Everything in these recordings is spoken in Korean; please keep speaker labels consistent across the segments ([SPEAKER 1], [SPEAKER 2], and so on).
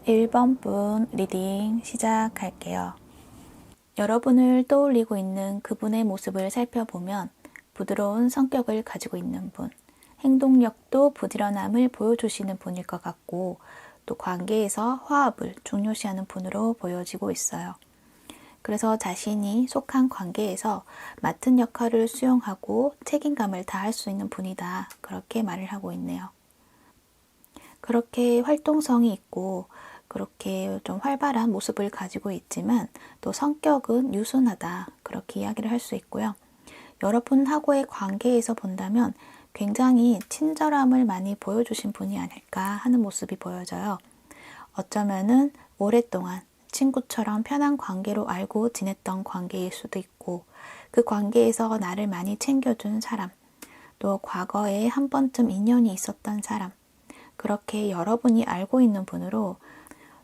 [SPEAKER 1] 1번 분 리딩 시작할게요. 여러분을 떠올리고 있는 그분의 모습을 살펴보면 부드러운 성격을 가지고 있는 분, 행동력도 부지런함을 보여주시는 분일 것 같고 또 관계에서 화합을 중요시하는 분으로 보여지고 있어요. 그래서 자신이 속한 관계에서 맡은 역할을 수용하고 책임감을 다할 수 있는 분이다. 그렇게 말을 하고 있네요. 그렇게 활동성이 있고 그렇게 좀 활발한 모습을 가지고 있지만 또 성격은 유순하다. 그렇게 이야기를 할 수 있고요. 여러분하고의 관계에서 본다면 굉장히 친절함을 많이 보여주신 분이 아닐까 하는 모습이 보여져요. 어쩌면은 오랫동안 친구처럼 편한 관계로 알고 지냈던 관계일 수도 있고 그 관계에서 나를 많이 챙겨준 사람, 또 과거에 한 번쯤 인연이 있었던 사람, 그렇게 여러분이 알고 있는 분으로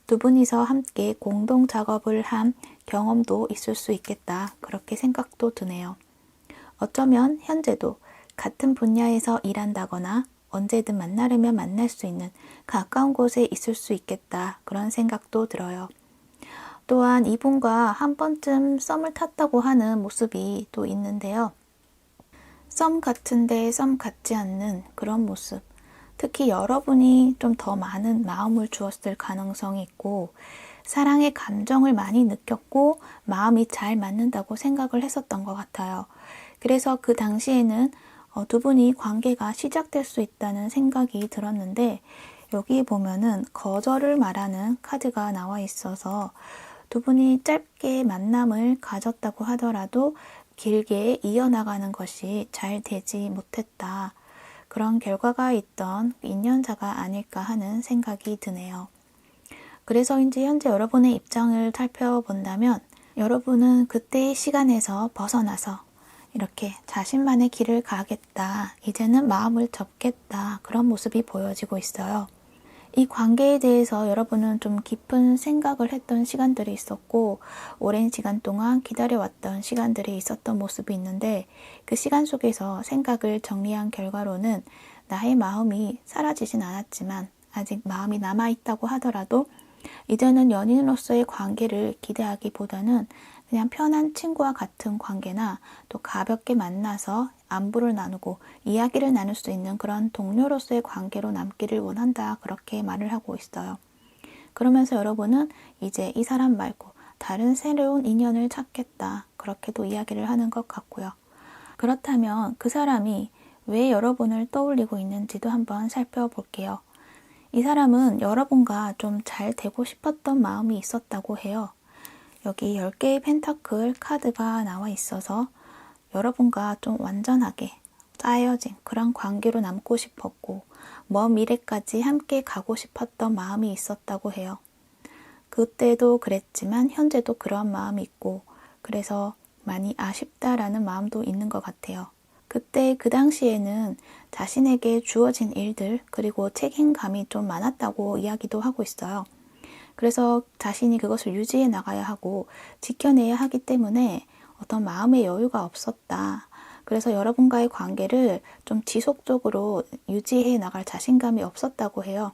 [SPEAKER 1] 두 분이서 함께 공동 작업을 한 경험도 있을 수 있겠다. 그렇게 생각도 드네요. 어쩌면 현재도 같은 분야에서 일한다거나 언제든 만나려면 만날 수 있는 가까운 곳에 있을 수 있겠다. 그런 생각도 들어요. 또한 이분과 한 번쯤 썸을 탔다고 하는 모습이 또 있는데요. 썸 같은데 썸 같지 않는 그런 모습. 특히 여러분이 좀 더 많은 마음을 주었을 가능성이 있고 사랑의 감정을 많이 느꼈고 마음이 잘 맞는다고 생각을 했었던 것 같아요. 그래서 그 당시에는 두 분이 관계가 시작될 수 있다는 생각이 들었는데 여기 보면은 거절을 말하는 카드가 나와 있어서 두 분이 짧게 만남을 가졌다고 하더라도 길게 이어나가는 것이 잘 되지 못했다. 그런 결과가 있던 인연자가 아닐까 하는 생각이 드네요. 그래서인지 현재 여러분의 입장을 살펴본다면 여러분은 그때의 시간에서 벗어나서 이렇게 자신만의 길을 가겠다. 이제는 마음을 접겠다. 그런 모습이 보여지고 있어요. 이 관계에 대해서 여러분은 좀 깊은 생각을 했던 시간들이 있었고 오랜 시간 동안 기다려왔던 시간들이 있었던 모습이 있는데 그 시간 속에서 생각을 정리한 결과로는 나의 마음이 사라지진 않았지만 아직 마음이 남아있다고 하더라도 이제는 연인으로서의 관계를 기대하기보다는 그냥 편한 친구와 같은 관계나 또 가볍게 만나서 안부를 나누고 이야기를 나눌 수 있는 그런 동료로서의 관계로 남기를 원한다. 그렇게 말을 하고 있어요. 그러면서 여러분은 이제 이 사람 말고 다른 새로운 인연을 찾겠다. 그렇게도 이야기를 하는 것 같고요. 그렇다면 그 사람이 왜 여러분을 떠올리고 있는지도 한번 살펴볼게요. 이 사람은 여러분과 좀 잘 되고 싶었던 마음이 있었다고 해요. 여기 10개의 펜타클 카드가 나와 있어서 여러분과 좀 완전하게 짜여진 그런 관계로 남고 싶었고 먼 미래까지 함께 가고 싶었던 마음이 있었다고 해요. 그때도 그랬지만 현재도 그런 마음이 있고 그래서 많이 아쉽다라는 마음도 있는 것 같아요. 그때 그 당시에는 자신에게 주어진 일들 그리고 책임감이 좀 많았다고 이야기도 하고 있어요. 그래서 자신이 그것을 유지해 나가야 하고 지켜내야 하기 때문에 어떤 마음의 여유가 없었다. 그래서 여러분과의 관계를 좀 지속적으로 유지해 나갈 자신감이 없었다고 해요.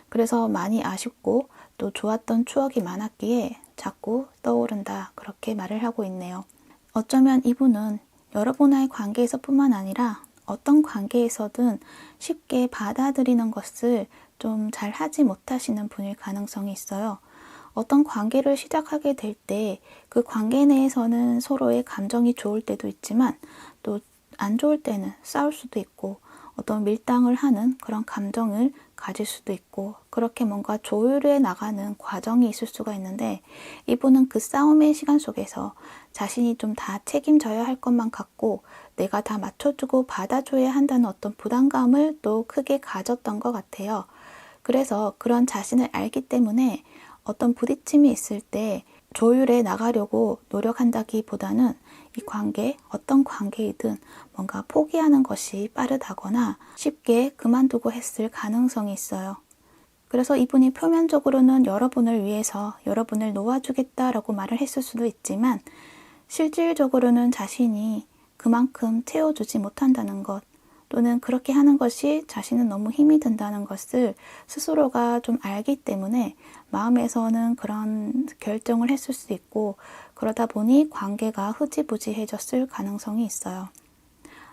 [SPEAKER 1] 그래서 많이 아쉽고 또 좋았던 추억이 많았기에 자꾸 떠오른다. 그렇게 말을 하고 있네요. 어쩌면 이분은 여러분과의 관계에서 뿐만 아니라 어떤 관계에서든 쉽게 받아들이는 것을 좀 잘 하지 못하시는 분일 가능성이 있어요. 어떤 관계를 시작하게 될 때 그 관계 내에서는 서로의 감정이 좋을 때도 있지만 또 안 좋을 때는 싸울 수도 있고 어떤 밀당을 하는 그런 감정을 가질 수도 있고 그렇게 뭔가 조율해 나가는 과정이 있을 수가 있는데 이분은 그 싸움의 시간 속에서 자신이 좀 다 책임져야 할 것만 같고 내가 다 맞춰주고 받아줘야 한다는 어떤 부담감을 또 크게 가졌던 것 같아요. 그래서 그런 자신을 알기 때문에 어떤 부딪힘이 있을 때 조율해 나가려고 노력한다기보다는 이 관계, 어떤 관계이든 뭔가 포기하는 것이 빠르다거나 쉽게 그만두고 했을 가능성이 있어요. 그래서 이분이 표면적으로는 여러분을 위해서 여러분을 놓아주겠다라고 말을 했을 수도 있지만 실질적으로는 자신이 그만큼 채워주지 못한다는 것, 또는 그렇게 하는 것이 자신은 너무 힘이 든다는 것을 스스로가 좀 알기 때문에 마음에서는 그런 결정을 했을 수 있고, 그러다 보니 관계가 흐지부지해졌을 가능성이 있어요.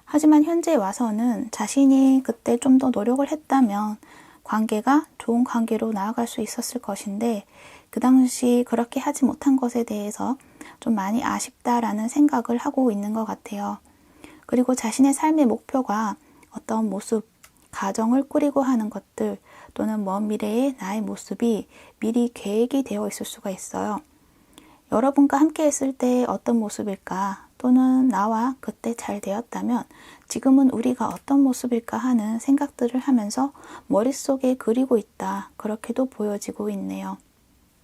[SPEAKER 1] 하지만 현재 와서는 자신이 그때 좀 더 노력을 했다면 관계가 좋은 관계로 나아갈 수 있었을 것인데, 그 당시 그렇게 하지 못한 것에 대해서 좀 많이 아쉽다라는 생각을 하고 있는 것 같아요. 그리고 자신의 삶의 목표가 어떤 모습, 가정을 꾸리고 하는 것들, 또는 먼 미래의 나의 모습이 미리 계획이 되어 있을 수가 있어요. 여러분과 함께 했을 때 어떤 모습일까, 또는 나와 그때 잘 되었다면 지금은 우리가 어떤 모습일까 하는 생각들을 하면서 머릿속에 그리고 있다, 그렇게도 보여지고 있네요.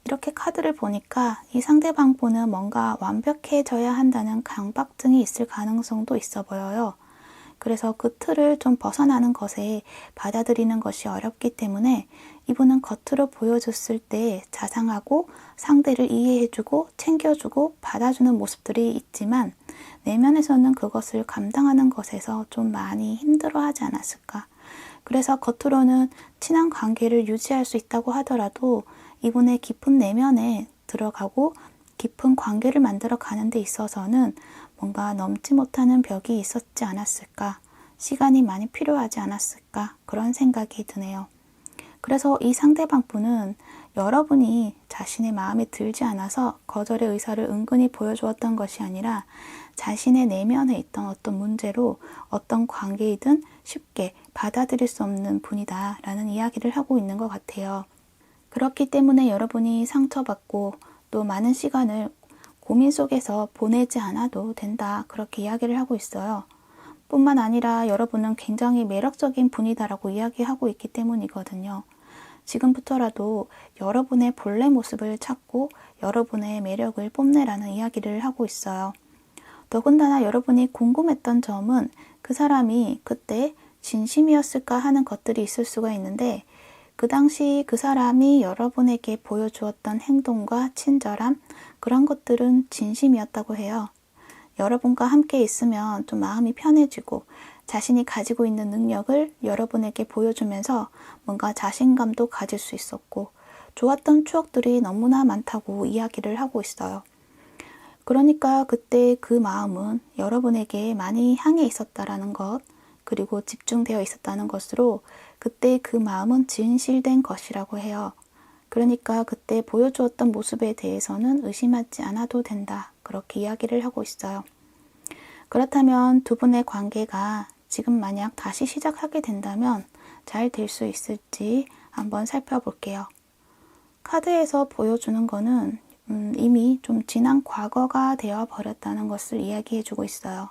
[SPEAKER 1] 이렇게 카드를 보니까 이 상대방 분은 뭔가 완벽해져야 한다는 강박증이 있을 가능성도 있어 보여요. 그래서 그 틀을 좀 벗어나는 것에 받아들이는 것이 어렵기 때문에 이분은 겉으로 보여줬을 때 자상하고 상대를 이해해주고 챙겨주고 받아주는 모습들이 있지만, 내면에서는 그것을 감당하는 것에서 좀 많이 힘들어하지 않았을까. 그래서 겉으로는 친한 관계를 유지할 수 있다고 하더라도 이분의 깊은 내면에 들어가고 깊은 관계를 만들어 가는 데 있어서는 뭔가 넘지 못하는 벽이 있었지 않았을까, 시간이 많이 필요하지 않았을까, 그런 생각이 드네요. 그래서 이 상대방 분은 여러분이 자신의 마음에 들지 않아서 거절의 의사를 은근히 보여주었던 것이 아니라 자신의 내면에 있던 어떤 문제로 어떤 관계이든 쉽게 받아들일 수 없는 분이다 라는 이야기를 하고 있는 것 같아요. 그렇기 때문에 여러분이 상처받고 또 많은 시간을 고민 속에서 보내지 않아도 된다, 그렇게 이야기를 하고 있어요. 뿐만 아니라 여러분은 굉장히 매력적인 분이다라고 이야기하고 있기 때문이거든요. 지금부터라도 여러분의 본래 모습을 찾고 여러분의 매력을 뽐내라는 이야기를 하고 있어요. 더군다나 여러분이 궁금했던 점은 그 사람이 그때 진심이었을까 하는 것들이 있을 수가 있는데, 그 당시 그 사람이 여러분에게 보여주었던 행동과 친절함, 그런 것들은 진심이었다고 해요. 여러분과 함께 있으면 좀 마음이 편해지고 자신이 가지고 있는 능력을 여러분에게 보여주면서 뭔가 자신감도 가질 수 있었고, 좋았던 추억들이 너무나 많다고 이야기를 하고 있어요. 그러니까 그때 그 마음은 여러분에게 많이 향해 있었다라는 것, 그리고 집중되어 있었다는 것으로 그때 그 마음은 진실된 것이라고 해요. 그러니까 그때 보여주었던 모습에 대해서는 의심하지 않아도 된다, 그렇게 이야기를 하고 있어요. 그렇다면 두 분의 관계가 지금 만약 다시 시작하게 된다면 잘 될 수 있을지 한번 살펴볼게요. 카드에서 보여주는 거는 이미 좀 지난 과거가 되어 버렸다는 것을 이야기해주고 있어요.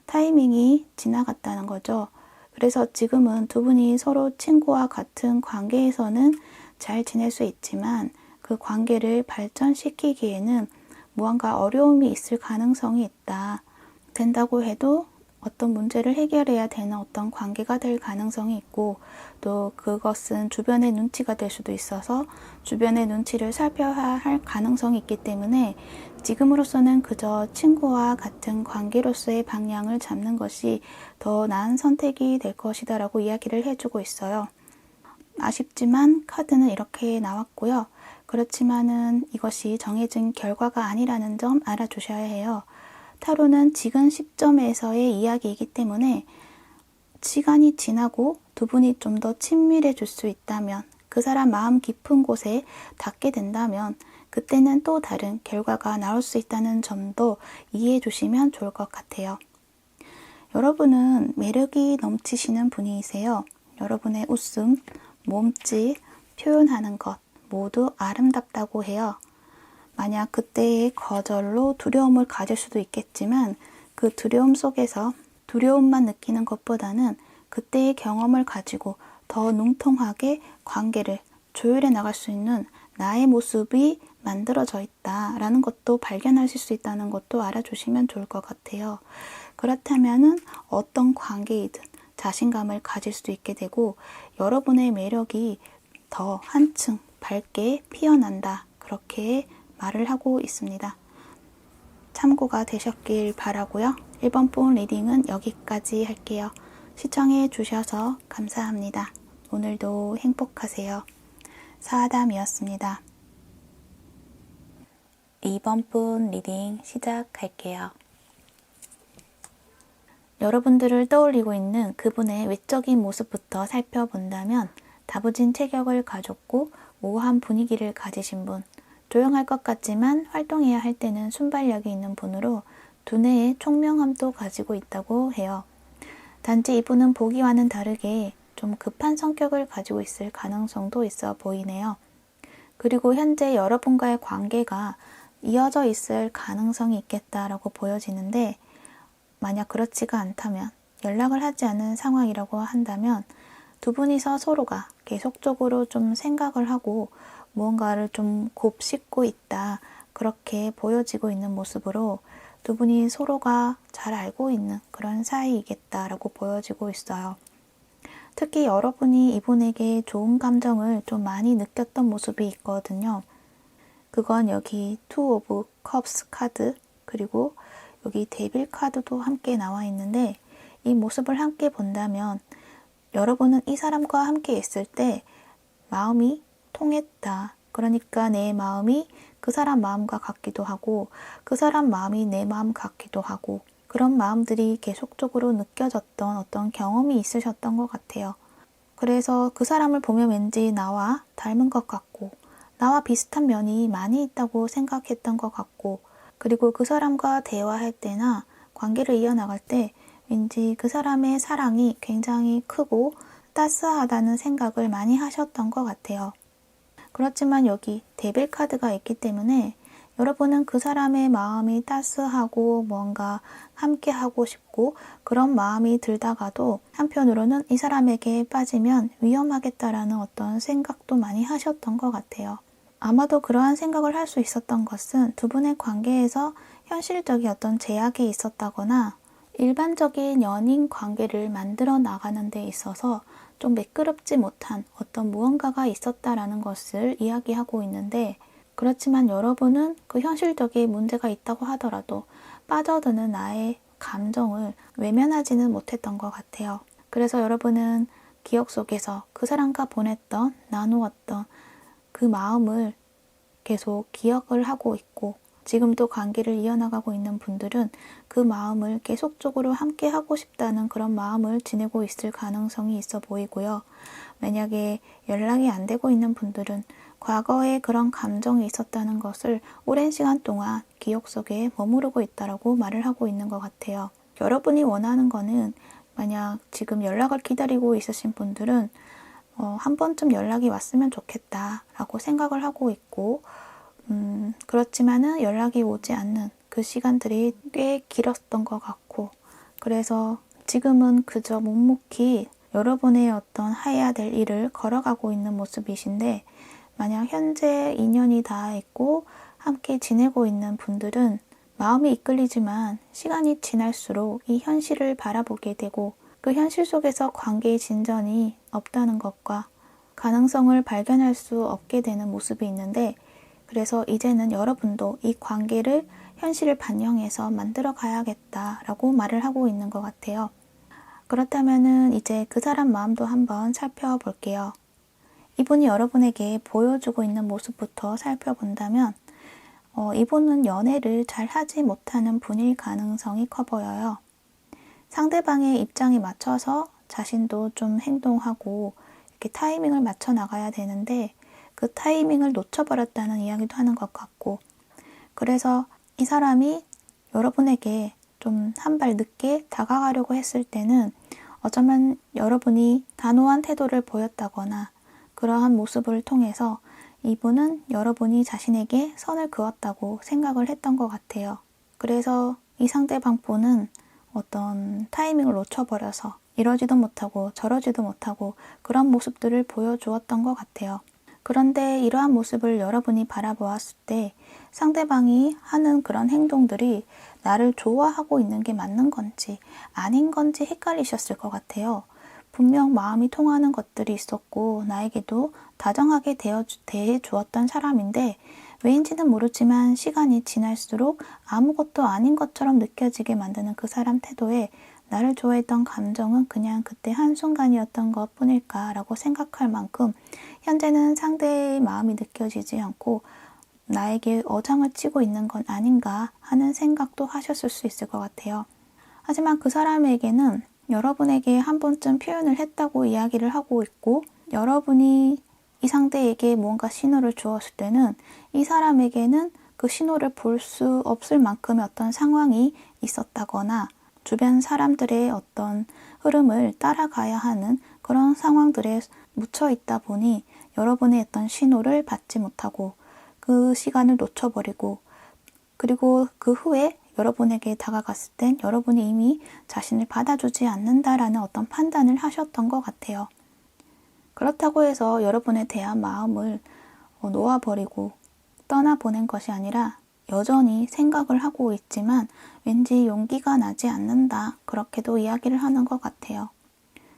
[SPEAKER 1] 타이밍이 지나갔다는 거죠. 그래서 지금은 두 분이 서로 친구와 같은 관계에서는 잘 지낼 수 있지만 그 관계를 발전시키기에는 무언가 어려움이 있을 가능성이 있다. 된다고 해도 어떤 문제를 해결해야 되는 어떤 관계가 될 가능성이 있고, 또 그것은 주변의 눈치가 될 수도 있어서 주변의 눈치를 살펴야 할 가능성이 있기 때문에 지금으로서는 그저 친구와 같은 관계로서의 방향을 잡는 것이 더 나은 선택이 될 것이다 라고 이야기를 해주고 있어요. 아쉽지만 카드는 이렇게 나왔고요. 그렇지만은 이것이 정해진 결과가 아니라는 점 알아주셔야 해요. 타로는 지금 시점에서의 이야기이기 때문에 시간이 지나고 두 분이 좀 더 친밀해질 수 있다면, 그 사람 마음 깊은 곳에 닿게 된다면 그때는 또 다른 결과가 나올 수 있다는 점도 이해해 주시면 좋을 것 같아요. 여러분은 매력이 넘치시는 분이세요. 여러분의 웃음, 몸짓, 표현하는 것 모두 아름답다고 해요. 만약 그때의 거절로 두려움을 가질 수도 있겠지만 그 두려움 속에서 두려움만 느끼는 것보다는 그때의 경험을 가지고 더 능통하게 관계를 조율해 나갈 수 있는 나의 모습이 만들어져 있다라는 것도 발견하실 수 있다는 것도 알아주시면 좋을 것 같아요. 그렇다면은 어떤 관계이든 자신감을 가질 수 있게 되고 여러분의 매력이 더 한층 밝게 피어난다, 그렇게 말을 하고 있습니다. 참고가 되셨길 바라고요. 1번 폰 리딩은 여기까지 할게요. 시청해 주셔서 감사합니다. 오늘도 행복하세요. 사아담이었습니다. 2번 분 리딩 시작할게요. 여러분들을 떠올리고 있는 그분의 외적인 모습부터 살펴본다면 다부진 체격을 가졌고 모호한 분위기를 가지신 분, 조용할 것 같지만 활동해야 할 때는 순발력이 있는 분으로 두뇌의 총명함도 가지고 있다고 해요. 단지 이분은 보기와는 다르게 좀 급한 성격을 가지고 있을 가능성도 있어 보이네요. 그리고 현재 여러분과의 관계가 이어져 있을 가능성이 있겠다라고 보여지는데, 만약 그렇지가 않다면, 연락을 하지 않은 상황이라고 한다면 두 분이서 서로가 계속적으로 좀 생각을 하고 무언가를 좀 곱씹고 있다, 그렇게 보여지고 있는 모습으로 두 분이 서로가 잘 알고 있는 그런 사이이겠다라고 보여지고 있어요. 특히 여러분이 이분에게 좋은 감정을 좀 많이 느꼈던 모습이 있거든요. 그건 여기 투 오브 컵스 카드, 그리고 여기 데빌 카드도 함께 나와 있는데, 이 모습을 함께 본다면 여러분은 이 사람과 함께 있을 때 마음이 통했다. 그러니까 내 마음이 그 사람 마음과 같기도 하고 그 사람 마음이 내 마음 같기도 하고, 그런 마음들이 계속적으로 느껴졌던 어떤 경험이 있으셨던 것 같아요. 그래서 그 사람을 보면 왠지 나와 닮은 것 같고 나와 비슷한 면이 많이 있다고 생각했던 것 같고, 그리고 그 사람과 대화할 때나 관계를 이어나갈 때 왠지 그 사람의 사랑이 굉장히 크고 따스하다는 생각을 많이 하셨던 것 같아요. 그렇지만 여기 데빌 카드가 있기 때문에 여러분은 그 사람의 마음이 따스하고 뭔가 함께 하고 싶고 그런 마음이 들다가도 한편으로는 이 사람에게 빠지면 위험하겠다라는 어떤 생각도 많이 하셨던 것 같아요. 아마도 그러한 생각을 할 수 있었던 것은 두 분의 관계에서 현실적인 어떤 제약이 있었다거나 일반적인 연인 관계를 만들어 나가는 데 있어서 좀 매끄럽지 못한 어떤 무언가가 있었다라는 것을 이야기하고 있는데, 그렇지만 여러분은 그 현실적인 문제가 있다고 하더라도 빠져드는 나의 감정을 외면하지는 못했던 것 같아요. 그래서 여러분은 기억 속에서 그 사람과 보냈던, 나누었던 그 마음을 계속 기억을 하고 있고, 지금도 관계를 이어나가고 있는 분들은 그 마음을 계속적으로 함께 하고 싶다는 그런 마음을 지니고 있을 가능성이 있어 보이고요. 만약에 연락이 안 되고 있는 분들은 과거에 그런 감정이 있었다는 것을 오랜 시간 동안 기억 속에 머무르고 있다라고 말을 하고 있는 것 같아요. 여러분이 원하는 거는, 만약 지금 연락을 기다리고 있으신 분들은 한 번쯤 연락이 왔으면 좋겠다라고 생각을 하고 있고, 그렇지만은 연락이 오지 않는 그 시간들이 꽤 길었던 것 같고, 그래서 지금은 그저 묵묵히 여러분의 어떤 해야 될 일을 걸어가고 있는 모습이신데, 만약 현재 인연이 닿아 있고 함께 지내고 있는 분들은 마음이 이끌리지만 시간이 지날수록 이 현실을 바라보게 되고 그 현실 속에서 관계의 진전이 없다는 것과 가능성을 발견할 수 없게 되는 모습이 있는데, 그래서 이제는 여러분도 이 관계를 현실을 반영해서 만들어 가야겠다라고 말을 하고 있는 것 같아요. 그렇다면은 이제 그 사람 마음도 한번 살펴볼게요. 이분이 여러분에게 보여주고 있는 모습부터 살펴본다면 이분은 연애를 잘 하지 못하는 분일 가능성이 커 보여요. 상대방의 입장에 맞춰서 자신도 좀 행동하고 이렇게 타이밍을 맞춰 나가야 되는데 그 타이밍을 놓쳐버렸다는 이야기도 하는 것 같고, 그래서 이 사람이 여러분에게 좀 한 발 늦게 다가가려고 했을 때는 어쩌면 여러분이 단호한 태도를 보였다거나 그러한 모습을 통해서 이분은 여러분이 자신에게 선을 그었다고 생각을 했던 것 같아요. 그래서 이 상대방 분은 어떤 타이밍을 놓쳐버려서 이러지도 못하고 저러지도 못하고 그런 모습들을 보여주었던 것 같아요. 그런데 이러한 모습을 여러분이 바라보았을 때 상대방이 하는 그런 행동들이 나를 좋아하고 있는 게 맞는 건지 아닌 건지 헷갈리셨을 것 같아요. 분명 마음이 통하는 것들이 있었고 나에게도 다정하게 대해 주었던 사람인데 왜인지는 모르지만 시간이 지날수록 아무것도 아닌 것처럼 느껴지게 만드는 그 사람 태도에 나를 좋아했던 감정은 그냥 그때 한순간이었던 것 뿐일까라고 생각할 만큼 현재는 상대의 마음이 느껴지지 않고 나에게 어장을 치고 있는 건 아닌가 하는 생각도 하셨을 수 있을 것 같아요. 하지만 그 사람에게는 여러분에게 한 번쯤 표현을 했다고 이야기를 하고 있고, 여러분이 이 상대에게 뭔가 신호를 주었을 때는 이 사람에게는 그 신호를 볼 수 없을 만큼의 어떤 상황이 있었다거나 주변 사람들의 어떤 흐름을 따라가야 하는 그런 상황들에 묻혀 있다 보니 여러분의 어떤 신호를 받지 못하고 그 시간을 놓쳐버리고, 그리고 그 후에 여러분에게 다가갔을 땐 여러분이 이미 자신을 받아주지 않는다라는 어떤 판단을 하셨던 것 같아요. 그렇다고 해서 여러분에 대한 마음을 놓아버리고 떠나보낸 것이 아니라 여전히 생각을 하고 있지만 왠지 용기가 나지 않는다, 그렇게도 이야기를 하는 것 같아요.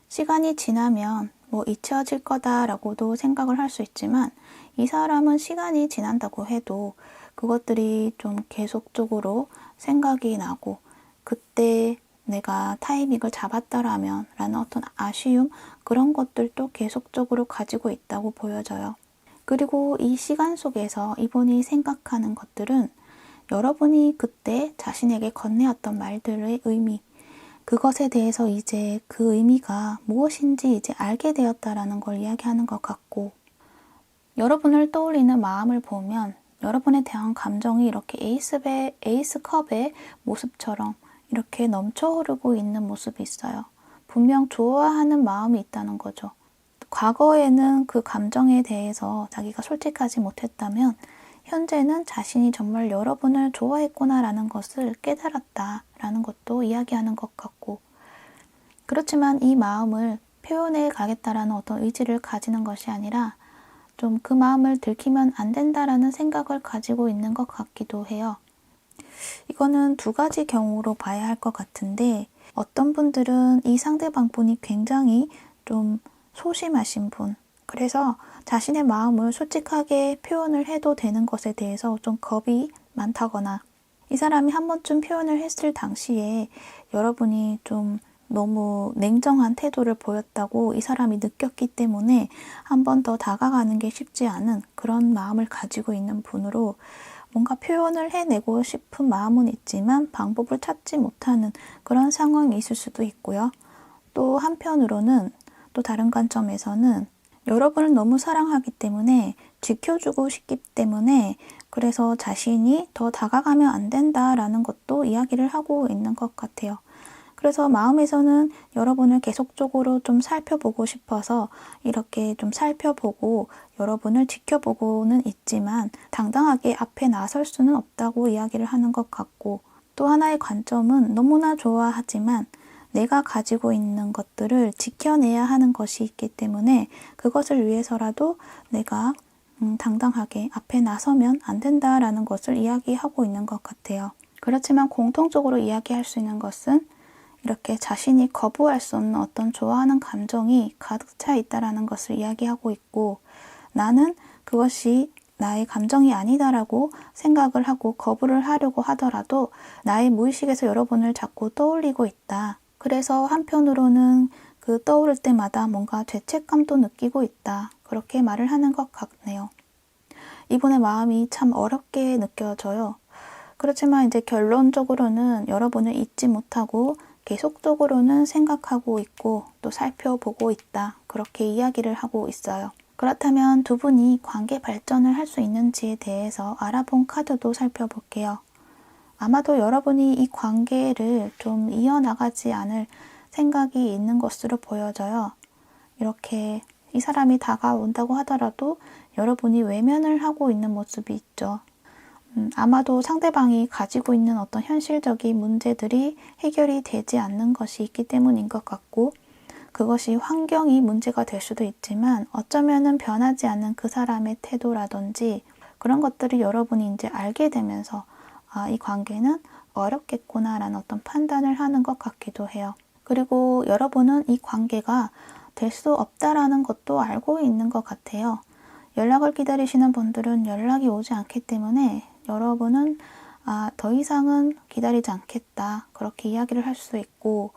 [SPEAKER 1] 시간이 지나면 잊혀질 거다라고도 생각을 할 수 있지만, 이 사람은 시간이 지난다고 해도 그것들이 좀 계속적으로 생각이 나고, 그때 내가 타이밍을 잡았더라면 라는 어떤 아쉬움, 그런 것들도 계속적으로 가지고 있다고 보여져요. 그리고 이 시간 속에서 이분이 생각하는 것들은 여러분이 그때 자신에게 건네었던 말들의 의미, 그것에 대해서 이제 그 의미가 무엇인지 이제 알게 되었다라는 걸 이야기하는 것 같고, 여러분을 떠올리는 마음을 보면 여러분에 대한 감정이 이렇게 에이스컵의 모습처럼 이렇게 넘쳐 흐르고 있는 모습이 있어요. 분명 좋아하는 마음이 있다는 거죠. 과거에는 그 감정에 대해서 자기가 솔직하지 못했다면 현재는 자신이 정말 여러분을 좋아했구나라는 것을 깨달았다라는 것도 이야기하는 것 같고, 그렇지만 이 마음을 표현해 가겠다라는 어떤 의지를 가지는 것이 아니라 좀 그 마음을 들키면 안 된다라는 생각을 가지고 있는 것 같기도 해요. 이거는 두 가지 경우로 봐야 할 것 같은데, 어떤 분들은 이 상대방 분이 굉장히 좀 소심하신 분, 그래서 자신의 마음을 솔직하게 표현을 해도 되는 것에 대해서 좀 겁이 많다거나, 이 사람이 한 번쯤 표현을 했을 당시에 여러분이 좀 너무 냉정한 태도를 보였다고 이 사람이 느꼈기 때문에 한 번 더 다가가는 게 쉽지 않은 그런 마음을 가지고 있는 분으로, 뭔가 표현을 해내고 싶은 마음은 있지만 방법을 찾지 못하는 그런 상황이 있을 수도 있고요. 또 한편으로는, 또 다른 관점에서는 여러분을 너무 사랑하기 때문에 지켜주고 싶기 때문에 그래서 자신이 더 다가가면 안 된다라는 것도 이야기를 하고 있는 것 같아요. 그래서 마음에서는 여러분을 계속적으로 좀 살펴보고 싶어서 이렇게 좀 살펴보고 여러분을 지켜보고는 있지만 당당하게 앞에 나설 수는 없다고 이야기를 하는 것 같고, 또 하나의 관점은 너무나 좋아하지만 내가 가지고 있는 것들을 지켜내야 하는 것이 있기 때문에 그것을 위해서라도 내가 당당하게 앞에 나서면 안 된다라는 것을 이야기하고 있는 것 같아요. 그렇지만 공통적으로 이야기할 수 있는 것은 이렇게 자신이 거부할 수 없는 어떤 좋아하는 감정이 가득 차 있다라는 것을 이야기하고 있고, 나는 그것이 나의 감정이 아니다라고 생각을 하고 거부를 하려고 하더라도 나의 무의식에서 여러분을 자꾸 떠올리고 있다. 그래서 한편으로는 그 떠오를 때마다 뭔가 죄책감도 느끼고 있다. 그렇게 말을 하는 것 같네요. 이분의 마음이 참 어렵게 느껴져요. 그렇지만 이제 결론적으로는 여러분을 잊지 못하고 계속적으로는 생각하고 있고 또 살펴보고 있다. 그렇게 이야기를 하고 있어요. 그렇다면 두 분이 관계 발전을 할 수 있는지에 대해서 알아본 카드도 살펴볼게요. 아마도 여러분이 이 관계를 좀 이어나가지 않을 생각이 있는 것으로 보여져요. 이렇게 이 사람이 다가온다고 하더라도 여러분이 외면을 하고 있는 모습이 있죠. 아마도 상대방이 가지고 있는 어떤 현실적인 문제들이 해결이 되지 않는 것이 있기 때문인 것 같고, 그것이 환경이 문제가 될 수도 있지만 어쩌면은 변하지 않는 그 사람의 태도라든지 그런 것들이 여러분이 이제 알게 되면서 이 관계는 어렵겠구나라는 어떤 판단을 하는 것 같기도 해요. 그리고 여러분은 이 관계가 될 수 없다라는 것도 알고 있는 것 같아요. 연락을 기다리시는 분들은 연락이 오지 않기 때문에 여러분은 더 이상은 기다리지 않겠다. 그렇게 이야기를 할 수 있고,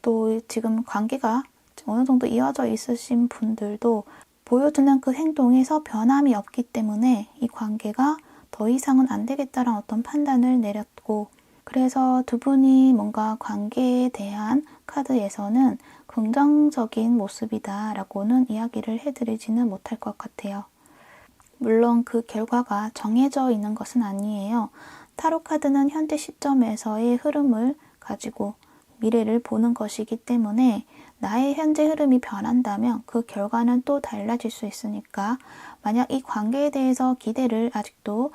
[SPEAKER 1] 또 지금 관계가 어느 정도 이어져 있으신 분들도 보여주는 그 행동에서 변함이 없기 때문에 이 관계가 더 이상은 안 되겠다라는 어떤 판단을 내렸고, 그래서 두 분이 뭔가 관계에 대한 카드에서는 긍정적인 모습이다 라고는 이야기를 해드리지는 못할 것 같아요. 물론 그 결과가 정해져 있는 것은 아니에요. 타로 카드는 현재 시점에서의 흐름을 가지고 미래를 보는 것이기 때문에 나의 현재 흐름이 변한다면 그 결과는 또 달라질 수 있으니까, 만약 이 관계에 대해서 기대를 아직도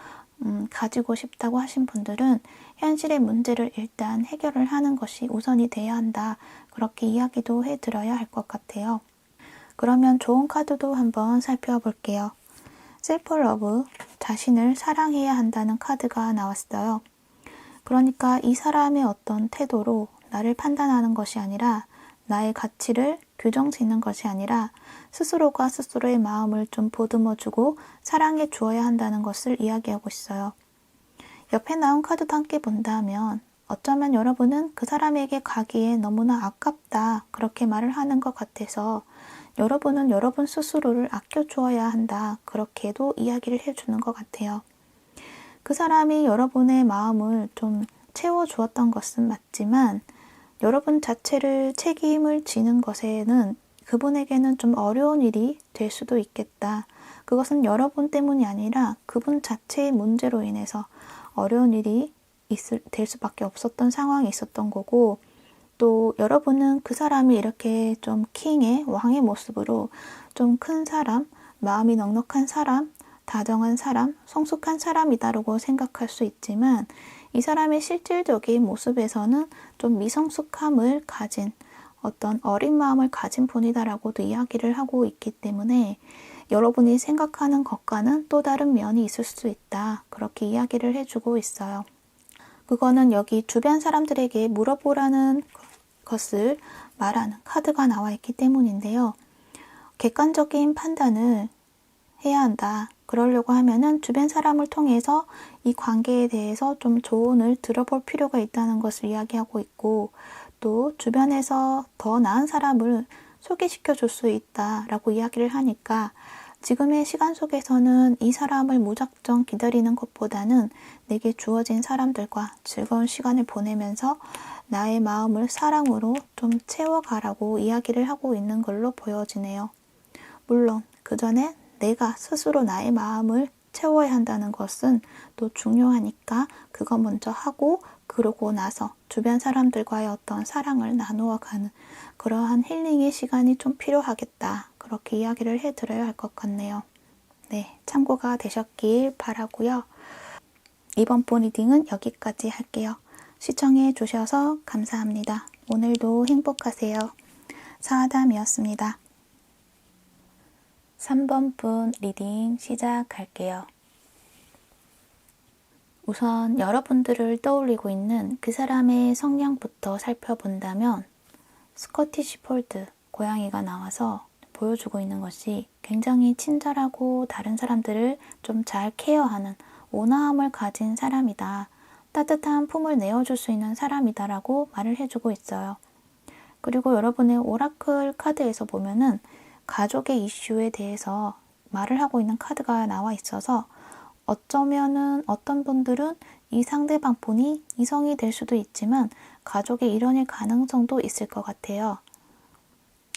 [SPEAKER 1] 가지고 싶다고 하신 분들은 현실의 문제를 일단 해결을 하는 것이 우선이 돼야 한다. 그렇게 이야기도 해드려야 할 것 같아요. 그러면 좋은 카드도 한번 살펴볼게요. 셀프 러브, 자신을 사랑해야 한다는 카드가 나왔어요. 그러니까 이 사람의 어떤 태도로 나를 판단하는 것이 아니라, 나의 가치를 규정 짓는 것이 아니라 스스로가 스스로의 마음을 좀 보듬어주고 사랑해 주어야 한다는 것을 이야기하고 있어요. 옆에 나온 카드도 함께 본다면 어쩌면 여러분은 그 사람에게 가기에 너무나 아깝다 그렇게 말을 하는 것 같아서, 여러분은 여러분 스스로를 아껴주어야 한다 그렇게도 이야기를 해주는 것 같아요. 그 사람이 여러분의 마음을 좀 채워주었던 것은 맞지만 여러분 자체를 책임을 지는 것에는 그분에게는 좀 어려운 일이 될 수도 있겠다. 그것은 여러분 때문이 아니라 그분 자체의 문제로 인해서 어려운 일이 될 수밖에 없었던 상황이 있었던 거고, 또 여러분은 그 사람이 이렇게 좀 킹의 왕의 모습으로 좀 큰 사람, 마음이 넉넉한 사람, 다정한 사람, 성숙한 사람이다라고 생각할 수 있지만, 이 사람의 실질적인 모습에서는 좀 미성숙함을 가진 어떤 어린 마음을 가진 분이다라고도 이야기를 하고 있기 때문에 여러분이 생각하는 것과는 또 다른 면이 있을 수 있다. 그렇게 이야기를 해주고 있어요. 그거는 여기 주변 사람들에게 물어보라는 것을 말하는 카드가 나와 있기 때문인데요. 객관적인 판단을 해야 한다. 그러려고 하면은 주변 사람을 통해서 이 관계에 대해서 좀 조언을 들어볼 필요가 있다는 것을 이야기하고 있고, 또 주변에서 더 나은 사람을 소개시켜 줄 수 있다라고 이야기를 하니까, 지금의 시간 속에서는 이 사람을 무작정 기다리는 것보다는 내게 주어진 사람들과 즐거운 시간을 보내면서 나의 마음을 사랑으로 좀 채워가라고 이야기를 하고 있는 걸로 보여지네요. 물론 그 전에 내가 스스로 나의 마음을 채워야 한다는 것은 또 중요하니까 그거 먼저 하고, 그러고 나서 주변 사람들과의 어떤 사랑을 나누어 가는 그러한 힐링의 시간이 좀 필요하겠다. 그렇게 이야기를 해드려야 할 것 같네요. 네, 참고가 되셨길 바라고요. 이번 본 리딩은 여기까지 할게요. 시청해 주셔서 감사합니다. 오늘도 행복하세요. 사아담이었습니다. 3번 분 리딩 시작할게요. 우선 여러분들을 떠올리고 있는 그 사람의 성향부터 살펴본다면, 스코티시 폴드, 고양이가 나와서 보여주고 있는 것이 굉장히 친절하고 다른 사람들을 좀 잘 케어하는 온화함을 가진 사람이다. 따뜻한 품을 내어줄 수 있는 사람이다라고 말을 해주고 있어요. 그리고 여러분의 오라클 카드에서 보면은 가족의 이슈에 대해서 말을 하고 있는 카드가 나와 있어서, 어쩌면은 어떤 분들은 이 상대방 분이 이성이 될 수도 있지만 가족의 일원일 가능성도 있을 것 같아요.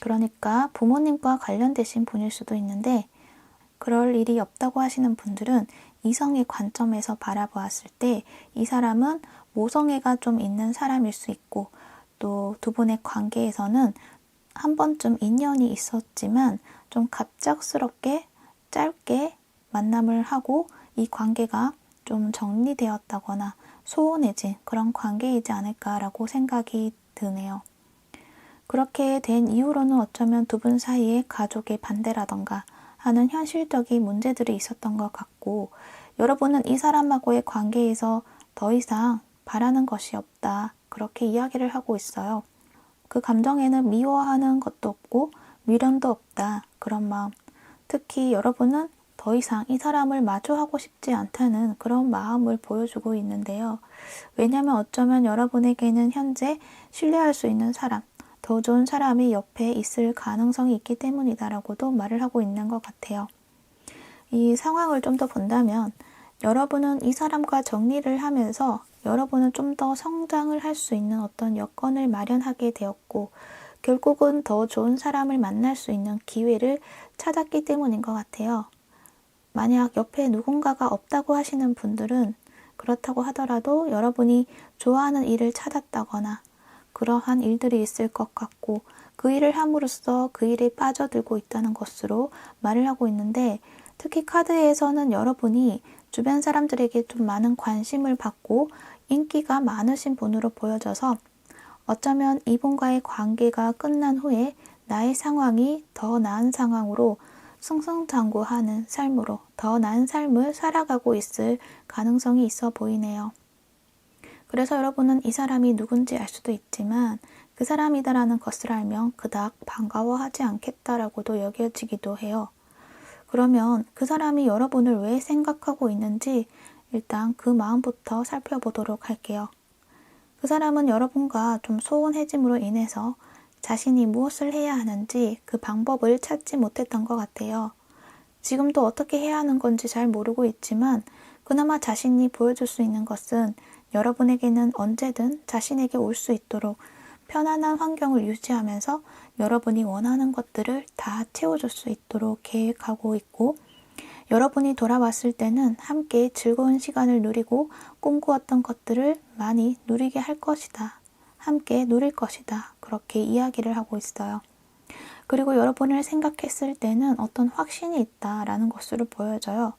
[SPEAKER 1] 그러니까 부모님과 관련되신 분일 수도 있는데, 그럴 일이 없다고 하시는 분들은 이성의 관점에서 바라보았을 때 이 사람은 모성애가 좀 있는 사람일 수 있고, 또 두 분의 관계에서는 한 번쯤 인연이 있었지만 좀 갑작스럽게 짧게 만남을 하고 이 관계가 좀 정리되었다거나 소원해진 그런 관계이지 않을까라고 생각이 드네요. 그렇게 된 이후로는 어쩌면 두 분 사이에 가족의 반대라던가 하는 현실적인 문제들이 있었던 것 같고, 여러분은 이 사람하고의 관계에서 더 이상 바라는 것이 없다. 그렇게 이야기를 하고 있어요. 그 감정에는 미워하는 것도 없고 미련도 없다. 그런 마음. 특히 여러분은 더 이상 이 사람을 마주하고 싶지 않다는 그런 마음을 보여주고 있는데요. 왜냐하면 어쩌면 여러분에게는 현재 신뢰할 수 있는 사람, 더 좋은 사람이 옆에 있을 가능성이 있기 때문이다라고도 말을 하고 있는 것 같아요. 이 상황을 좀 더 본다면 여러분은 이 사람과 정리를 하면서 여러분은 좀 더 성장을 할 수 있는 어떤 여건을 마련하게 되었고 결국은 더 좋은 사람을 만날 수 있는 기회를 찾았기 때문인 것 같아요. 만약 옆에 누군가가 없다고 하시는 분들은 그렇다고 하더라도 여러분이 좋아하는 일을 찾았다거나 그러한 일들이 있을 것 같고 그 일을 함으로써 그 일에 빠져들고 있다는 것으로 말을 하고 있는데 특히 카드에서는 여러분이 주변 사람들에게 좀 많은 관심을 받고 인기가 많으신 분으로 보여져서 어쩌면 이분과의 관계가 끝난 후에 나의 상황이 더 나은 상황으로 승승장구하는 삶으로 더 나은 삶을 살아가고 있을 가능성이 있어 보이네요. 그래서 여러분은 이 사람이 누군지 알 수도 있지만 그 사람이다라는 것을 알면 그닥 반가워하지 않겠다라고도 여겨지기도 해요. 그러면 그 사람이 여러분을 왜 생각하고 있는지 일단 그 마음부터 살펴보도록 할게요. 그 사람은 여러분과 좀 소원해짐으로 인해서 자신이 무엇을 해야 하는지 그 방법을 찾지 못했던 것 같아요. 지금도 어떻게 해야 하는 건지 잘 모르고 있지만 그나마 자신이 보여줄 수 있는 것은 여러분에게는 언제든 자신에게 올 수 있도록 편안한 환경을 유지하면서 여러분이 원하는 것들을 다 채워줄 수 있도록 계획하고 있고 여러분이 돌아왔을 때는 함께 즐거운 시간을 누리고 꿈꾸었던 것들을 많이 누리게 할 것이다. 함께 누릴 것이다. 그렇게 이야기를 하고 있어요. 그리고 여러분을 생각했을 때는 어떤 확신이 있다라는 것으로 보여져요.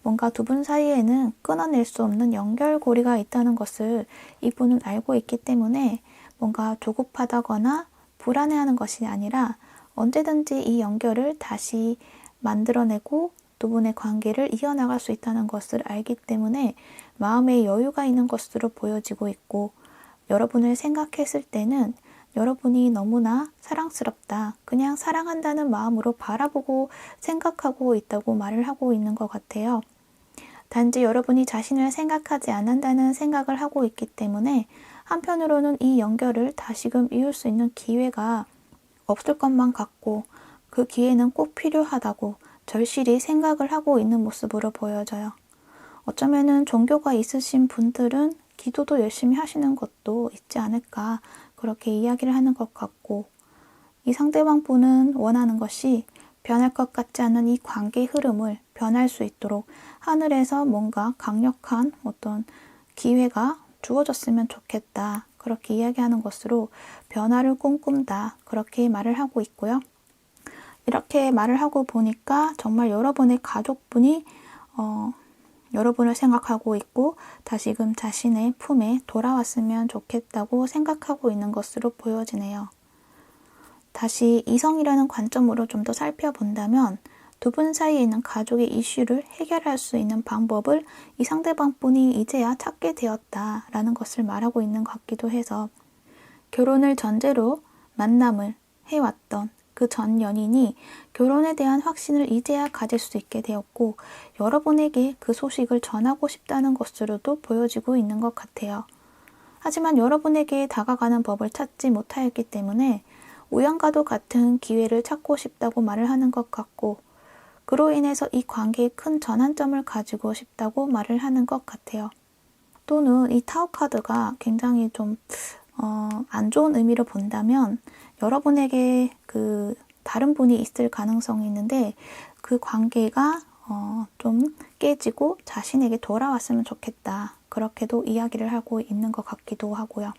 [SPEAKER 1] 뭔가 두 분 사이에는 끊어낼 수 없는 연결고리가 있다는 것을 이분은 알고 있기 때문에 뭔가 조급하다거나 불안해하는 것이 아니라 언제든지 이 연결을 다시 만들어내고 두 분의 관계를 이어나갈 수 있다는 것을 알기 때문에 마음에 여유가 있는 것으로 보여지고 있고 여러분을 생각했을 때는 여러분이 너무나 사랑스럽다. 그냥 사랑한다는 마음으로 바라보고 생각하고 있다고 말을 하고 있는 것 같아요. 단지 여러분이 자신을 생각하지 않는다는 생각을 하고 있기 때문에 한편으로는 이 연결을 다시금 이을 수 있는 기회가 없을 것만 같고 그 기회는 꼭 필요하다고 절실히 생각을 하고 있는 모습으로 보여져요. 어쩌면은 종교가 있으신 분들은 기도도 열심히 하시는 것도 있지 않을까 그렇게 이야기를 하는 것 같고 이 상대방 분은 원하는 것이 변할 것 같지 않은 이 관계의 흐름을 변할 수 있도록 하늘에서 뭔가 강력한 어떤 기회가 주어졌으면 좋겠다. 그렇게 이야기하는 것으로 변화를 꿈꾼다. 그렇게 말을 하고 있고요. 이렇게 말을 하고 보니까 정말 여러분의 가족분이 여러분을 생각하고 있고 다시금 자신의 품에 돌아왔으면 좋겠다고 생각하고 있는 것으로 보여지네요. 다시 이성이라는 관점으로 좀 더 살펴본다면 두 분 사이에 있는 가족의 이슈를 해결할 수 있는 방법을 이 상대방 분이 이제야 찾게 되었다라는 것을 말하고 있는 것 같기도 해서 결혼을 전제로 만남을 해왔던 그 전 연인이 결혼에 대한 확신을 이제야 가질 수 있게 되었고 여러분에게 그 소식을 전하고 싶다는 것으로도 보여지고 있는 것 같아요. 하지만 여러분에게 다가가는 법을 찾지 못하였기 때문에 우연과도 같은 기회를 찾고 싶다고 말을 하는 것 같고 그로 인해서 이 관계에 큰 전환점을 가지고 싶다고 말을 하는 것 같아요. 또는 이 타워 카드가 굉장히 좀 안 좋은 의미로 본다면 여러분에게 그 다른 분이 있을 가능성이 있는데 그 관계가 좀 깨지고 자신에게 돌아왔으면 좋겠다. 그렇게도 이야기를 하고 있는 것 같기도 하고요.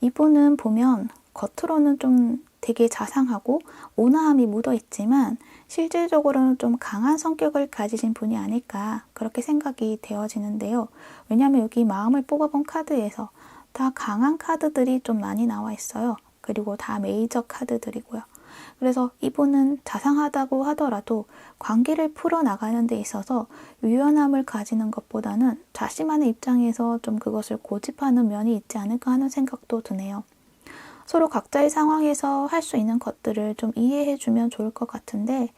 [SPEAKER 1] 이분은 보면 겉으로는 좀 되게 자상하고 온화함이 묻어 있지만 실질적으로는 좀 강한 성격을 가지신 분이 아닐까 그렇게 생각이 되어지는데요. 왜냐하면 여기 마음을 뽑아본 카드에서 다 강한 카드들이 좀 많이 나와 있어요. 그리고 다 메이저 카드들이고요. 그래서 이분은 자상하다고 하더라도 관계를 풀어나가는 데 있어서 유연함을 가지는 것보다는 자신만의 입장에서 좀 그것을 고집하는 면이 있지 않을까 하는 생각도 드네요. 서로 각자의 상황에서 할 수 있는 것들을 좀 이해해주면 좋을 것 같은데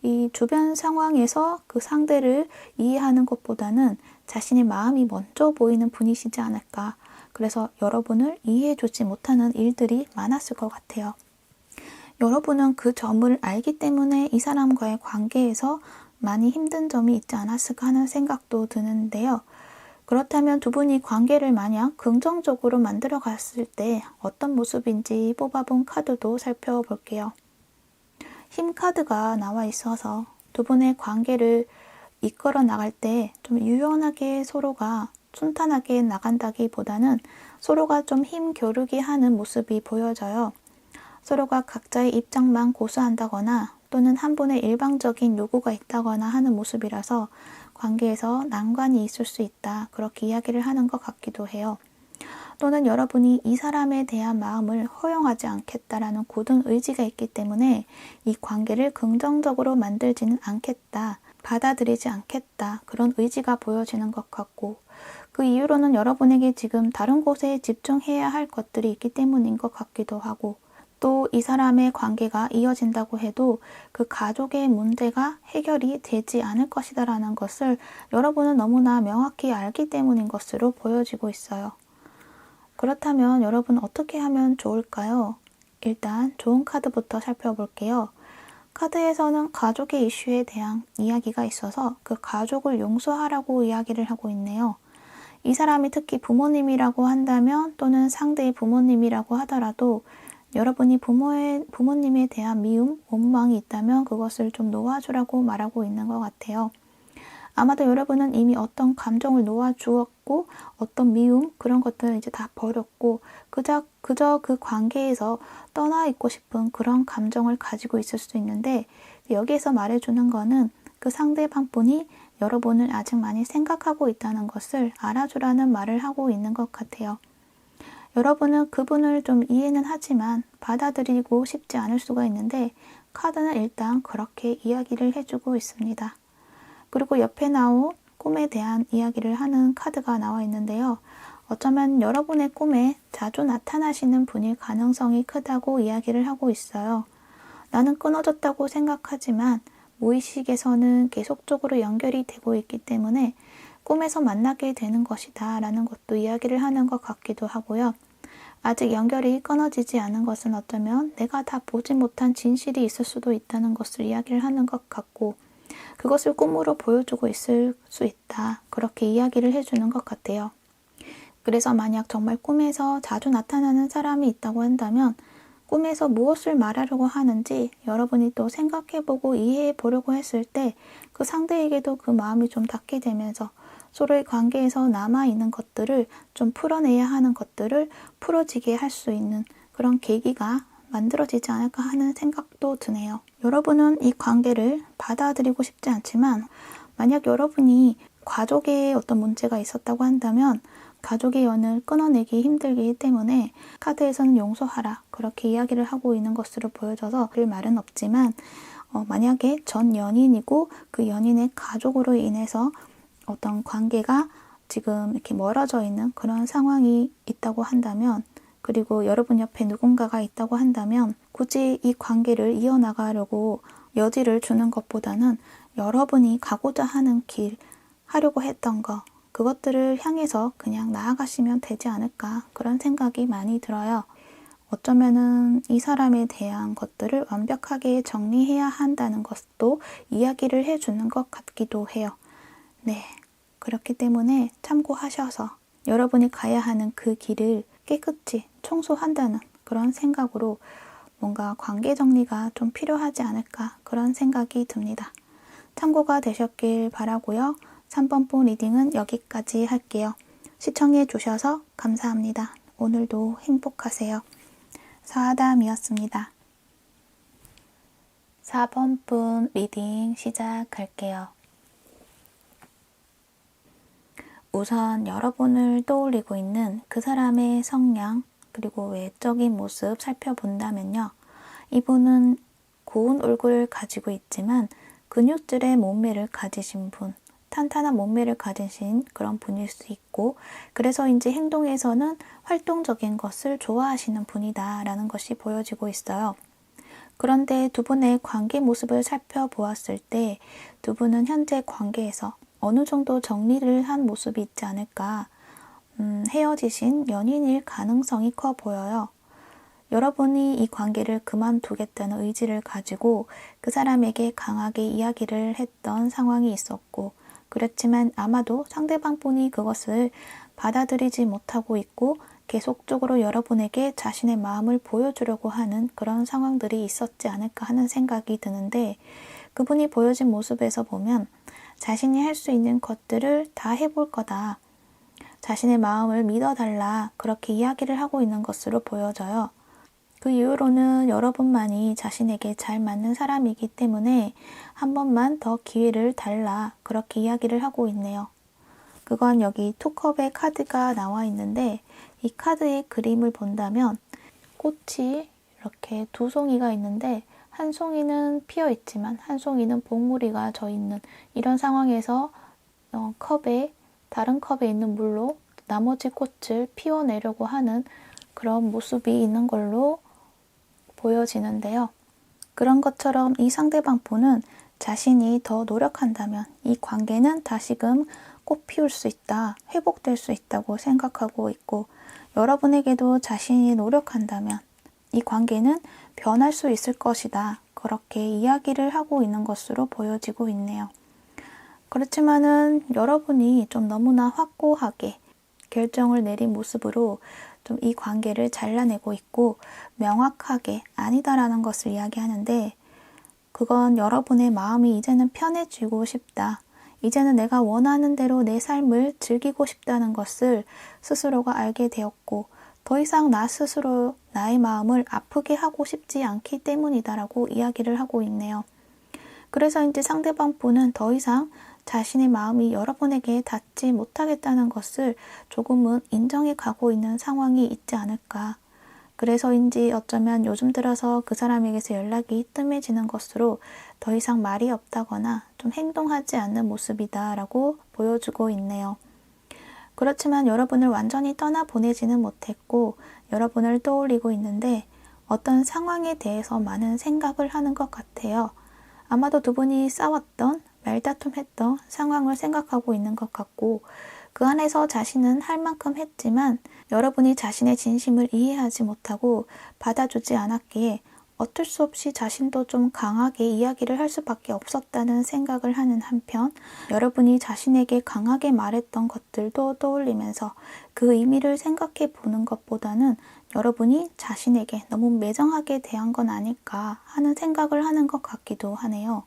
[SPEAKER 1] 이 주변 상황에서 그 상대를 이해하는 것보다는 자신의 마음이 먼저 보이는 분이시지 않을까 그래서 여러분을 이해해주지 못하는 일들이 많았을 것 같아요. 여러분은 그 점을 알기 때문에 이 사람과의 관계에서 많이 힘든 점이 있지 않았을까 하는 생각도 드는데요. 그렇다면 두 분이 관계를 만약 긍정적으로 만들어 갔을 때 어떤 모습인지 뽑아본 카드도 살펴볼게요. 힘 카드가 나와 있어서 두 분의 관계를 이끌어 나갈 때 좀 유연하게 서로가 순탄하게 나간다기보다는 서로가 좀 힘 겨루기 하는 모습이 보여져요. 서로가 각자의 입장만 고수한다거나 또는 한 분의 일방적인 요구가 있다거나 하는 모습이라서 관계에서 난관이 있을 수 있다. 그렇게 이야기를 하는 것 같기도 해요. 또는 여러분이 이 사람에 대한 마음을 허용하지 않겠다라는 굳은 의지가 있기 때문에 이 관계를 긍정적으로 만들지는 않겠다. 받아들이지 않겠다. 그런 의지가 보여지는 것 같고 그 이유로는 여러분에게 지금 다른 곳에 집중해야 할 것들이 있기 때문인 것 같기도 하고 또 이 사람의 관계가 이어진다고 해도 그 가족의 문제가 해결이 되지 않을 것이다라는 것을 여러분은 너무나 명확히 알기 때문인 것으로 보여지고 있어요. 그렇다면 여러분 어떻게 하면 좋을까요? 일단 좋은 카드부터 살펴볼게요. 카드에서는 가족의 이슈에 대한 이야기가 있어서 그 가족을 용서하라고 이야기를 하고 있네요. 이 사람이 특히 부모님이라고 한다면 또는 상대의 부모님이라고 하더라도 여러분이 부모님에 대한 미움, 원망이 있다면 그것을 좀 놓아주라고 말하고 있는 것 같아요. 아마도 여러분은 이미 어떤 감정을 놓아주었고 어떤 미움 그런 것들은 이제 다 버렸고 그저 그 관계에서 떠나 있고 싶은 그런 감정을 가지고 있을 수도 있는데 여기에서 말해주는 거는 그 상대방분이 여러분을 아직 많이 생각하고 있다는 것을 알아주라는 말을 하고 있는 것 같아요. 여러분은 그분을 좀 이해는 하지만 받아들이고 싶지 않을 수가 있는데 카드는 일단 그렇게 이야기를 해주고 있습니다. 그리고 옆에 나온 꿈에 대한 이야기를 하는 카드가 나와 있는데요. 어쩌면 여러분의 꿈에 자주 나타나시는 분일 가능성이 크다고 이야기를 하고 있어요. 나는 끊어졌다고 생각하지만 무의식에서는 계속적으로 연결이 되고 있기 때문에 꿈에서 만나게 되는 것이다 라는 것도 이야기를 하는 것 같기도 하고요. 아직 연결이 끊어지지 않은 것은 어쩌면 내가 다 보지 못한 진실이 있을 수도 있다는 것을 이야기를 하는 것 같고 그것을 꿈으로 보여주고 있을 수 있다. 그렇게 이야기를 해주는 것 같아요. 그래서 만약 정말 꿈에서 자주 나타나는 사람이 있다고 한다면 꿈에서 무엇을 말하려고 하는지 여러분이 또 생각해보고 이해해보려고 했을 때 그 상대에게도 그 마음이 좀 닿게 되면서 서로의 관계에서 남아있는 것들을 좀 풀어내야 하는 것들을 풀어지게 할 수 있는 그런 계기가 만들어지지 않을까 하는 생각도 드네요. 여러분은 이 관계를 받아들이고 싶지 않지만 만약 여러분이 가족에 어떤 문제가 있었다고 한다면 가족의 연을 끊어내기 힘들기 때문에 카드에서는 용서하라 그렇게 이야기를 하고 있는 것으로 보여져서 그 말은 없지만 만약에 전 연인이고 그 연인의 가족으로 인해서 어떤 관계가 지금 이렇게 멀어져 있는 그런 상황이 있다고 한다면 그리고 여러분 옆에 누군가가 있다고 한다면 굳이 이 관계를 이어나가려고 여지를 주는 것보다는 여러분이 가고자 하는 길, 하려고 했던 거 그것들을 향해서 그냥 나아가시면 되지 않을까 그런 생각이 많이 들어요. 어쩌면은 이 사람에 대한 것들을 완벽하게 정리해야 한다는 것도 이야기를 해주는 것 같기도 해요. 네, 그렇기 때문에 참고하셔서 여러분이 가야 하는 그 길을 깨끗이 청소한다는 그런 생각으로 뭔가 관계 정리가 좀 필요하지 않을까 그런 생각이 듭니다. 참고가 되셨길 바라고요. 3번분 리딩은 여기까지 할게요. 시청해 주셔서 감사합니다. 오늘도 행복하세요. 사아담이었습니다. 4번분 리딩 시작할게요. 우선 여러분을 떠올리고 있는 그 사람의 성향 그리고 외적인 모습 살펴본다면요. 이분은 고운 얼굴을 가지고 있지만 근육질의 몸매를 가지신 분, 탄탄한 몸매를 가지신 그런 분일 수 있고 그래서인지 행동에서는 활동적인 것을 좋아하시는 분이다 라는 것이 보여지고 있어요. 그런데 두 분의 관계 모습을 살펴보았을 때 두 분은 현재 관계에서 어느 정도 정리를 한 모습이 있지 않을까 헤어지신 연인일 가능성이 커 보여요. 여러분이 이 관계를 그만두겠다는 의지를 가지고 그 사람에게 강하게 이야기를 했던 상황이 있었고, 그렇지만 아마도 상대방 분이 그것을 받아들이지 못하고 있고 계속적으로 여러분에게 자신의 마음을 보여주려고 하는 그런 상황들이 있었지 않을까 하는 생각이 드는데, 그분이 보여진 모습에서 보면 자신이 할 수 있는 것들을 다 해볼 거다, 자신의 마음을 믿어달라, 그렇게 이야기를 하고 있는 것으로 보여져요. 그 이후로는 여러분만이 자신에게 잘 맞는 사람이기 때문에 한 번만 더 기회를 달라, 그렇게 이야기를 하고 있네요. 그건 여기 투컵의 카드가 나와 있는데, 이 카드의 그림을 본다면 꽃이 이렇게 두 송이가 있는데 한 송이는 피어 있지만 한 송이는 봉우리가 져 있는 이런 상황에서 다른 컵에 있는 물로 나머지 꽃을 피워내려고 하는 그런 모습이 있는 걸로 보여지는데요. 그런 것처럼 이 상대방 분은 자신이 더 노력한다면 이 관계는 다시금 꽃 피울 수 있다, 회복될 수 있다고 생각하고 있고, 여러분에게도 자신이 노력한다면 이 관계는 변할 수 있을 것이다, 그렇게 이야기를 하고 있는 것으로 보여지고 있네요. 그렇지만은 여러분이 좀 너무나 확고하게 결정을 내린 모습으로 좀 이 관계를 잘라내고 있고 명확하게 아니다라는 것을 이야기하는데, 그건 여러분의 마음이 이제는 편해지고 싶다, 이제는 내가 원하는 대로 내 삶을 즐기고 싶다는 것을 스스로가 알게 되었고, 더 이상 나 스스로 나의 마음을 아프게 하고 싶지 않기 때문이다라고 이야기를 하고 있네요. 그래서 이제 상대방 분은 더 이상 자신의 마음이 여러분에게 닿지 못하겠다는 것을 조금은 인정해 가고 있는 상황이 있지 않을까. 그래서인지 어쩌면 요즘 들어서 그 사람에게서 연락이 뜸해지는 것으로 더 이상 말이 없다거나 좀 행동하지 않는 모습이다라고 보여주고 있네요. 그렇지만 여러분을 완전히 떠나보내지는 못했고 여러분을 떠올리고 있는데 어떤 상황에 대해서 많은 생각을 하는 것 같아요. 아마도 두 분이 싸웠던, 말다툼했던 상황을 생각하고 있는 것 같고, 그 안에서 자신은 할 만큼 했지만 여러분이 자신의 진심을 이해하지 못하고 받아주지 않았기에 어쩔 수 없이 자신도 좀 강하게 이야기를 할 수밖에 없었다는 생각을 하는 한편, 여러분이 자신에게 강하게 말했던 것들도 떠올리면서 그 의미를 생각해 보는 것보다는 여러분이 자신에게 너무 매정하게 대한 건 아닐까 하는 생각을 하는 것 같기도 하네요.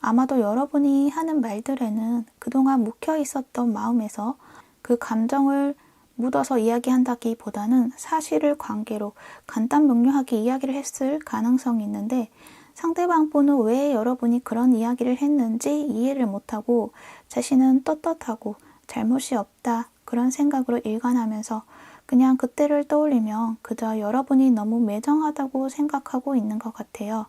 [SPEAKER 1] 아마도 여러분이 하는 말들에는 그동안 묵혀 있었던 마음에서 그 감정을 묻어서 이야기한다기보다는 사실을 관계로 간단명료하게 이야기를 했을 가능성이 있는데, 상대방 분은 왜 여러분이 그런 이야기를 했는지 이해를 못하고 자신은 떳떳하고 잘못이 없다, 그런 생각으로 일관하면서 그냥 그때를 떠올리며 그저 여러분이 너무 매정하다고 생각하고 있는 것 같아요.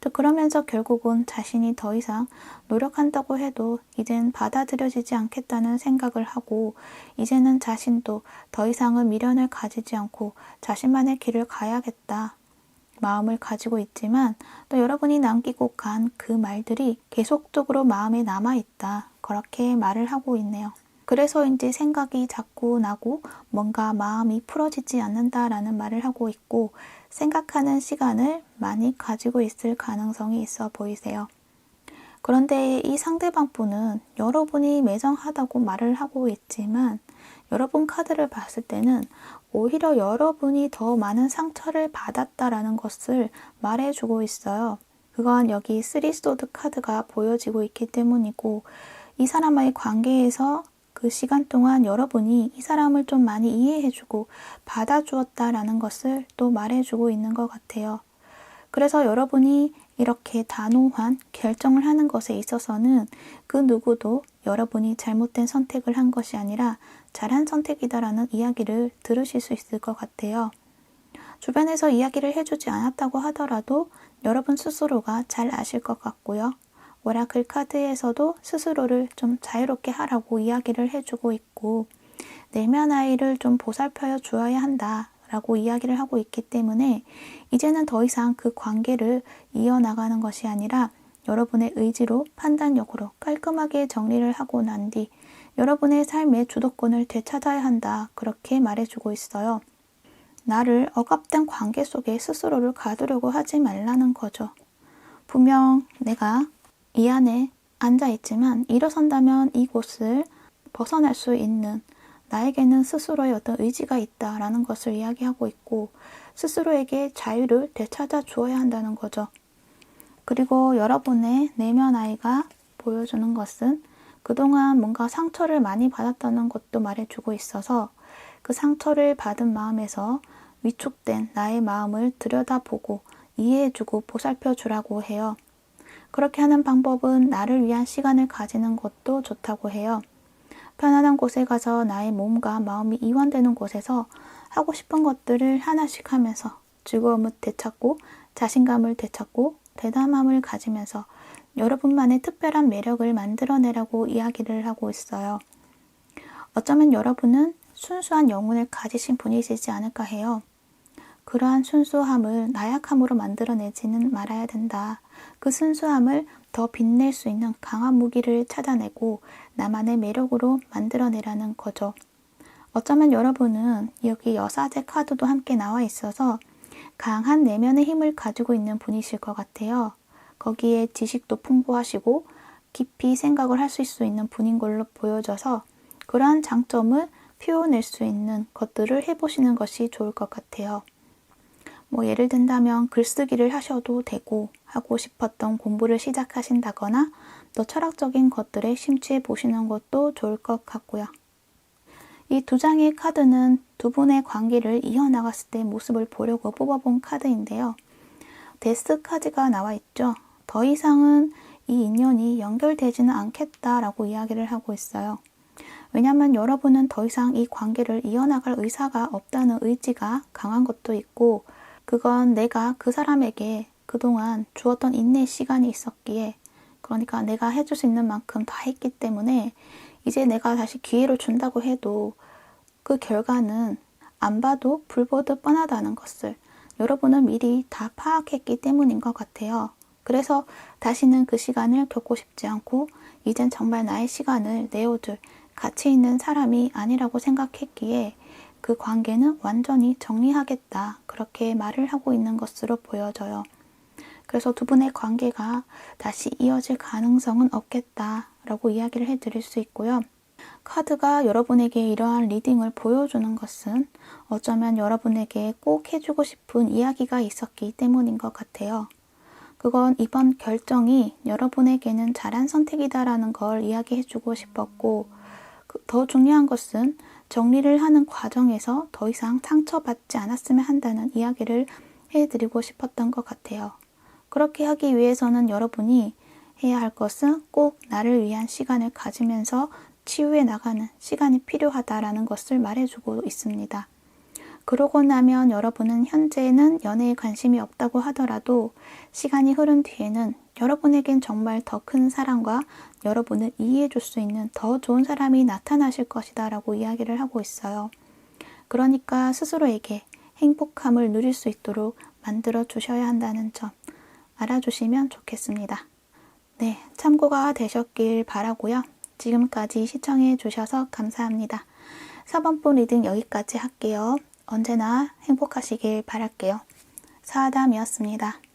[SPEAKER 1] 또 그러면서 결국은 자신이 더 이상 노력한다고 해도 이젠 받아들여지지 않겠다는 생각을 하고, 이제는 자신도 더 이상은 미련을 가지지 않고 자신만의 길을 가야겠다 마음을 가지고 있지만, 또 여러분이 남기고 간 그 말들이 계속적으로 마음에 남아있다, 그렇게 말을 하고 있네요. 그래서인지 생각이 자꾸 나고 뭔가 마음이 풀어지지 않는다라는 말을 하고 있고, 생각하는 시간을 많이 가지고 있을 가능성이 있어 보이세요. 그런데 이 상대방 분은 여러분이 매정하다고 말을 하고 있지만 여러분 카드를 봤을 때는 오히려 여러분이 더 많은 상처를 받았다라는 것을 말해주고 있어요. 그건 여기 3소드 카드가 보여지고 있기 때문이고, 이 사람과의 관계에서 그 시간 동안 여러분이 이 사람을 좀 많이 이해해주고 받아주었다라는 것을 또 말해주고 있는 것 같아요. 그래서 여러분이 이렇게 단호한 결정을 하는 것에 있어서는 그 누구도 여러분이 잘못된 선택을 한 것이 아니라 잘한 선택이다라는 이야기를 들으실 수 있을 것 같아요. 주변에서 이야기를 해주지 않았다고 하더라도 여러분 스스로가 잘 아실 것 같고요. 오라클 카드에서도 스스로를 좀 자유롭게 하라고 이야기를 해주고 있고, 내면 아이를 좀 보살펴 주어야 한다 라고 이야기를 하고 있기 때문에 이제는 더 이상 그 관계를 이어나가는 것이 아니라 여러분의 의지로, 판단력으로 깔끔하게 정리를 하고 난 뒤 여러분의 삶의 주도권을 되찾아야 한다. 그렇게 말해주고 있어요. 나를 억압된 관계 속에 스스로를 가두려고 하지 말라는 거죠. 분명 내가 이 안에 앉아있지만 일어선다면 이곳을 벗어날 수 있는 나에게는 스스로의 어떤 의지가 있다라는 것을 이야기하고 있고 스스로에게 자유를 되찾아 주어야 한다는 거죠. 그리고 여러분의 내면 아이가 보여주는 것은 그동안 뭔가 상처를 많이 받았다는 것도 말해주고 있어서 그 상처를 받은 마음에서 위축된 나의 마음을 들여다보고 이해해주고 보살펴주라고 해요. 그렇게 하는 방법은 나를 위한 시간을 가지는 것도 좋다고 해요. 편안한 곳에 가서 나의 몸과 마음이 이완되는 곳에서 하고 싶은 것들을 하나씩 하면서 즐거움을 되찾고 자신감을 되찾고 대담함을 가지면서 여러분만의 특별한 매력을 만들어내라고 이야기를 하고 있어요. 어쩌면 여러분은 순수한 영혼을 가지신 분이시지 않을까 해요. 그러한 순수함을 나약함으로 만들어내지는 말아야 된다. 그 순수함을 더 빛낼 수 있는 강한 무기를 찾아내고 나만의 매력으로 만들어내라는 거죠. 어쩌면 여러분은 여기 여사제 카드도 함께 나와 있어서 강한 내면의 힘을 가지고 있는 분이실 것 같아요. 거기에 지식도 풍부하시고 깊이 생각을 하실 수 있는 분인 걸로 보여져서 그러한 장점을 표현할 수 있는 것들을 해보시는 것이 좋을 것 같아요. 예를 든다면 글쓰기를 하셔도 되고 하고 싶었던 공부를 시작하신다거나 또 철학적인 것들에 심취해 보시는 것도 좋을 것 같고요. 이 두 장의 카드는 두 분의 관계를 이어나갔을 때 모습을 보려고 뽑아본 카드인데요. 데스 카드가 나와 있죠. 더 이상은 이 인연이 연결되지는 않겠다라고 이야기를 하고 있어요. 왜냐하면 여러분은 더 이상 이 관계를 이어나갈 의사가 없다는 의지가 강한 것도 있고 그건 내가 그 사람에게 그동안 주었던 인내의 시간이 있었기에 그러니까 내가 해줄 수 있는 만큼 다 했기 때문에 이제 내가 다시 기회를 준다고 해도 그 결과는 안 봐도 불 보듯 뻔하다는 것을 여러분은 미리 다 파악했기 때문인 것 같아요. 그래서 다시는 그 시간을 겪고 싶지 않고 이젠 정말 나의 시간을 내어줄 가치 있는 사람이 아니라고 생각했기에 그 관계는 완전히 정리하겠다. 그렇게 말을 하고 있는 것으로 보여져요. 그래서 두 분의 관계가 다시 이어질 가능성은 없겠다라고 이야기를 해드릴 수 있고요. 카드가 여러분에게 이러한 리딩을 보여주는 것은 어쩌면 여러분에게 꼭 해주고 싶은 이야기가 있었기 때문인 것 같아요. 그건 이번 결정이 여러분에게는 잘한 선택이다라는 걸 이야기해주고 싶었고 더 중요한 것은 정리를 하는 과정에서 더 이상 상처받지 않았으면 한다는 이야기를 해드리고 싶었던 것 같아요. 그렇게 하기 위해서는 여러분이 해야 할 것은 꼭 나를 위한 시간을 가지면서 치유해 나가는 시간이 필요하다라는 것을 말해주고 있습니다. 그러고 나면 여러분은 현재는 연애에 관심이 없다고 하더라도 시간이 흐른 뒤에는 여러분에겐 정말 더 큰 사랑과 여러분을 이해해 줄 수 있는 더 좋은 사람이 나타나실 것이다 라고 이야기를 하고 있어요. 그러니까 스스로에게 행복함을 누릴 수 있도록 만들어 주셔야 한다는 점 알아주시면 좋겠습니다. 네, 참고가 되셨길 바라고요. 지금까지 시청해 주셔서 감사합니다. 4번분 리딩 여기까지 할게요. 언제나 행복하시길 바랄게요. 사아담이었습니다.